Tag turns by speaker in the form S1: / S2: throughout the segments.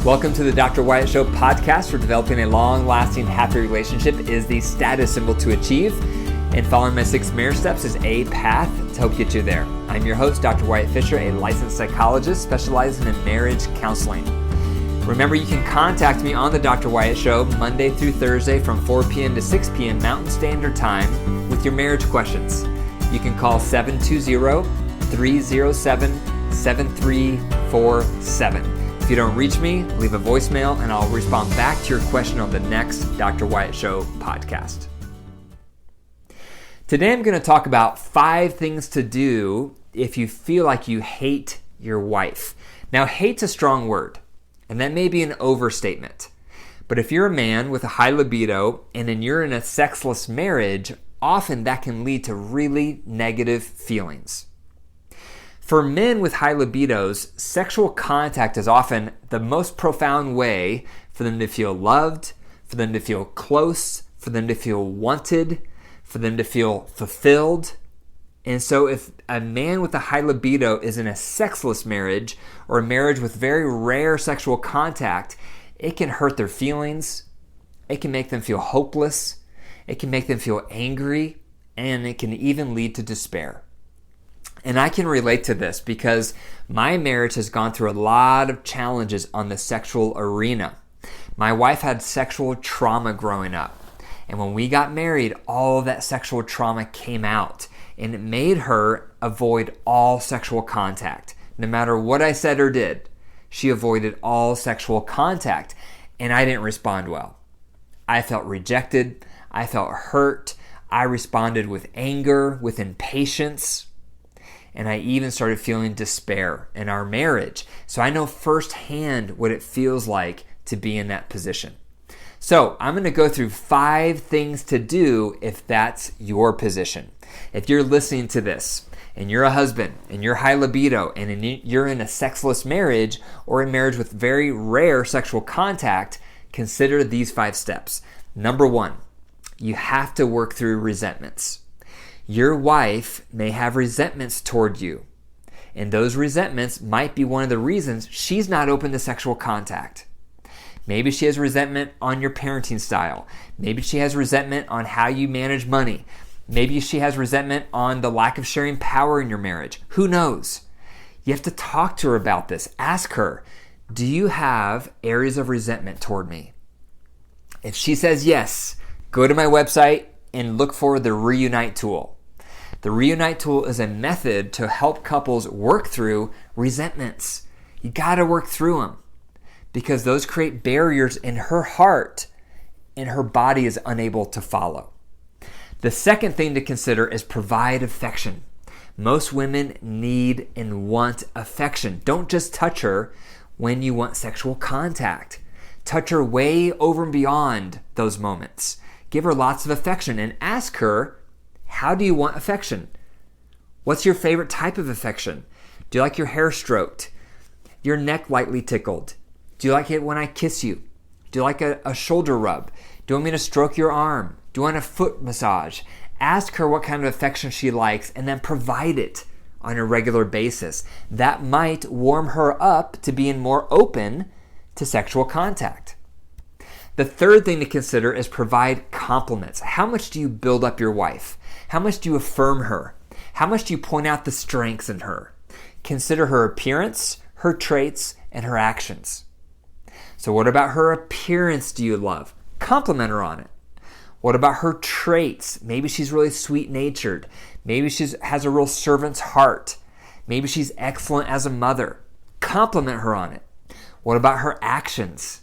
S1: Welcome to the Dr. Wyatt Show podcast, where developing a long-lasting, happy relationship is the status symbol to achieve, and following my 6 marriage steps is a path to help get you there. I'm your host, Dr. Wyatt Fisher, a licensed psychologist specializing in marriage counseling. Remember, you can contact me on the Dr. Wyatt Show Monday through Thursday from 4 p.m. to 6 p.m. Mountain Standard Time with your marriage questions. You can call 720-307-7347. If you don't reach me, leave a voicemail and I'll respond back to your question on the next Dr. Wyatt Show podcast. Today I'm going to talk about 5 things to do if you feel like you hate your wife. Now, hate's a strong word, and that may be an overstatement. But if you're a man with a high libido and then you're in a sexless marriage, often that can lead to really negative feelings. For men with high libidos, sexual contact is often the most profound way for them to feel loved, for them to feel close, for them to feel wanted, for them to feel fulfilled. And so if a man with a high libido is in a sexless marriage or a marriage with very rare sexual contact, it can hurt their feelings, it can make them feel hopeless, it can make them feel angry, and it can even lead to despair. And I can relate to this because my marriage has gone through a lot of challenges on the sexual arena. My wife had sexual trauma growing up. And when we got married, all of that sexual trauma came out. And it made her avoid all sexual contact. No matter what I said or did, she avoided all sexual contact. And I didn't respond well. I felt rejected. I felt hurt. I responded with anger, with impatience. And I even started feeling despair in our marriage. So I know firsthand what it feels like to be in that position. So I'm going to go through 5 things to do if that's your position. If you're listening to this and you're a husband and you're high libido and you're in a sexless marriage or a marriage with very rare sexual contact, consider these 5 steps. Number 1, you have to work through resentments. Your wife may have resentments toward you, and those resentments might be one of the reasons she's not open to sexual contact. Maybe she has resentment on your parenting style. Maybe she has resentment on how you manage money. Maybe she has resentment on the lack of sharing power in your marriage. Who knows? You have to talk to her about this. Ask her, do you have areas of resentment toward me? If she says yes, go to my website and look for the Reunite tool. The Reunite tool is a method to help couples work through resentments. You got to work through them because those create barriers in her heart and her body is unable to follow. The second thing to consider is provide affection. Most women need and want affection. Don't just touch her when you want sexual contact. Touch her way over and beyond those moments. Give her lots of affection and ask her, how do you want affection? What's your favorite type of affection? Do you like your hair stroked? Your neck lightly tickled? Do you like it when I kiss you? Do you like a shoulder rub? Do you want me to stroke your arm? Do you want a foot massage? Ask her what kind of affection she likes and then provide it on a regular basis. That might warm her up to being more open to sexual contact. The third thing to consider is provide compliments. How much do you build up your wife? How much do you affirm her? How much do you point out the strengths in her? Consider her appearance, her traits, and her actions. So what about her appearance do you love? Compliment her on it. What about her traits? Maybe she's really sweet-natured. Maybe she has a real servant's heart. Maybe she's excellent as a mother. Compliment her on it. What about her actions?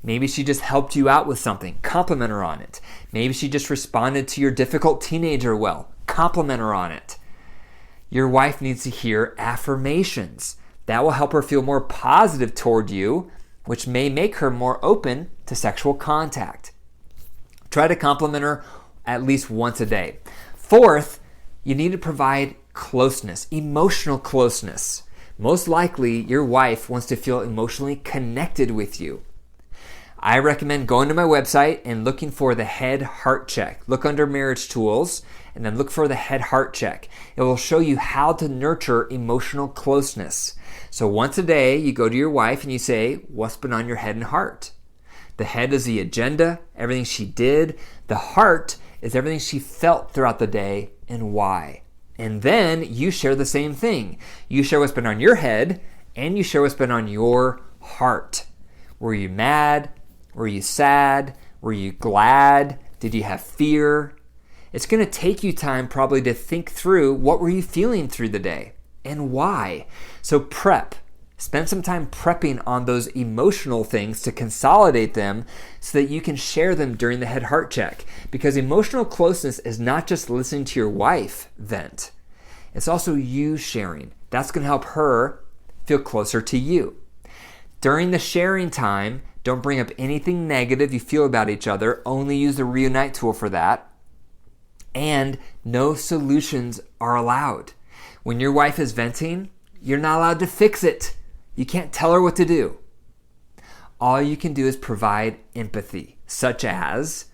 S1: Maybe she just helped you out with something. Compliment her on it. Maybe she just responded to your difficult teenager well. Compliment her on it. Your wife needs to hear affirmations. That will help her feel more positive toward you, which may make her more open to sexual contact. Try to compliment her at least once a day. Fourth, you need to provide closeness, emotional closeness. Most likely, your wife wants to feel emotionally connected with you. I recommend going to my website and looking for the head heart check. Look under marriage tools and then look for the head heart check. It will show you how to nurture emotional closeness. So once a day, you go to your wife and you say, what's been on your head and heart? The head is the agenda, everything she did. The heart is everything she felt throughout the day and why. And then you share the same thing. You share what's been on your head and you share what's been on your heart. Were you mad? Were you sad? Were you glad? Did you have fear? It's going to take you time probably to think through what were you feeling through the day and why. So prep. Spend some time prepping on those emotional things to consolidate them so that you can share them during the head heart check. Because emotional closeness is not just listening to your wife vent. It's also you sharing. That's going to help her feel closer to you. During the sharing time, don't bring up anything negative you feel about each other. Only use the reunite tool for that. And no solutions are allowed. When your wife is venting, you're not allowed to fix it. You can't tell her what to do. All you can do is provide empathy, such as,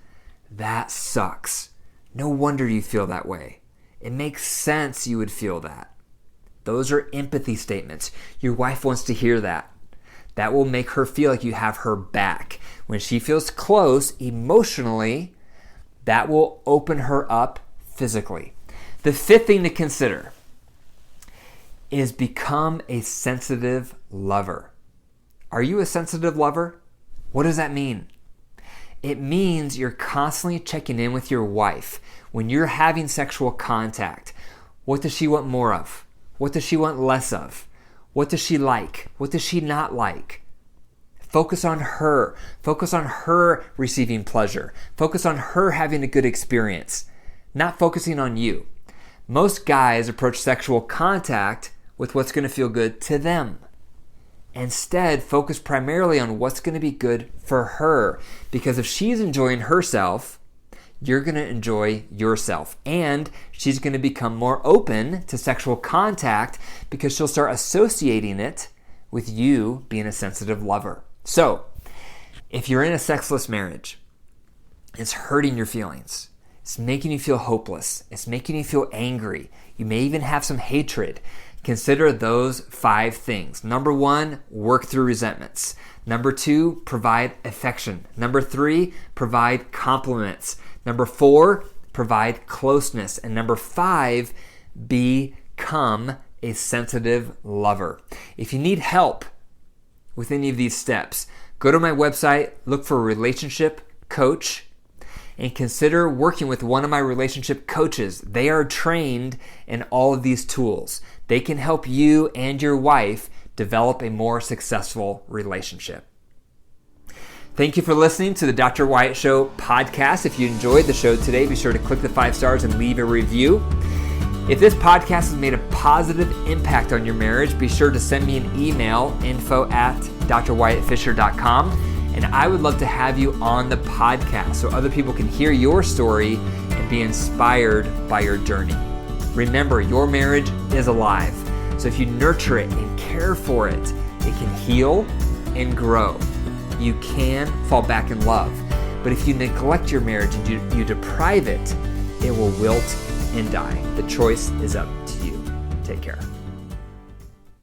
S1: that sucks. No wonder you feel that way. It makes sense you would feel that. Those are empathy statements. Your wife wants to hear that. That will make her feel like you have her back. When she feels close emotionally, that will open her up physically. The fifth thing to consider is become a sensitive lover. Are you a sensitive lover? What does that mean? It means you're constantly checking in with your wife when you're having sexual contact. What does she want more of? What does she want less of? What does she like? What does she not like? Focus on her. Focus on her receiving pleasure. Focus on her having a good experience, not focusing on you. Most guys approach sexual contact with what's going to feel good to them. Instead, focus primarily on what's going to be good for her. Because if she's enjoying herself, you're going to enjoy yourself. And she's going to become more open to sexual contact because she'll start associating it with you being a sensitive lover. So, if you're in a sexless marriage, it's hurting your feelings. It's making you feel hopeless. It's making you feel angry. You may even have some hatred. Consider those 5 things. Number 1, work through resentments. Number 2, provide affection. Number 3, provide compliments. Number 4, provide closeness. And number 5, become a sensitive lover. If you need help with any of these steps, go to my website, look for a relationship coach, and consider working with one of my relationship coaches. They are trained in all of these tools. They can help you and your wife develop a more successful relationship. Thank you for listening to the Dr. Wyatt Show podcast. If you enjoyed the show today, be sure to click the 5 stars and leave a review. If this podcast has made a positive impact on your marriage, be sure to send me an email, info@drwyattfisher.com. And I would love to have you on the podcast so other people can hear your story and be inspired by your journey. Remember, your marriage is alive. So if you nurture it and care for it, it can heal and grow. You can fall back in love. But if you neglect your marriage and you deprive it, it will wilt and die. The choice is up to you. Take care.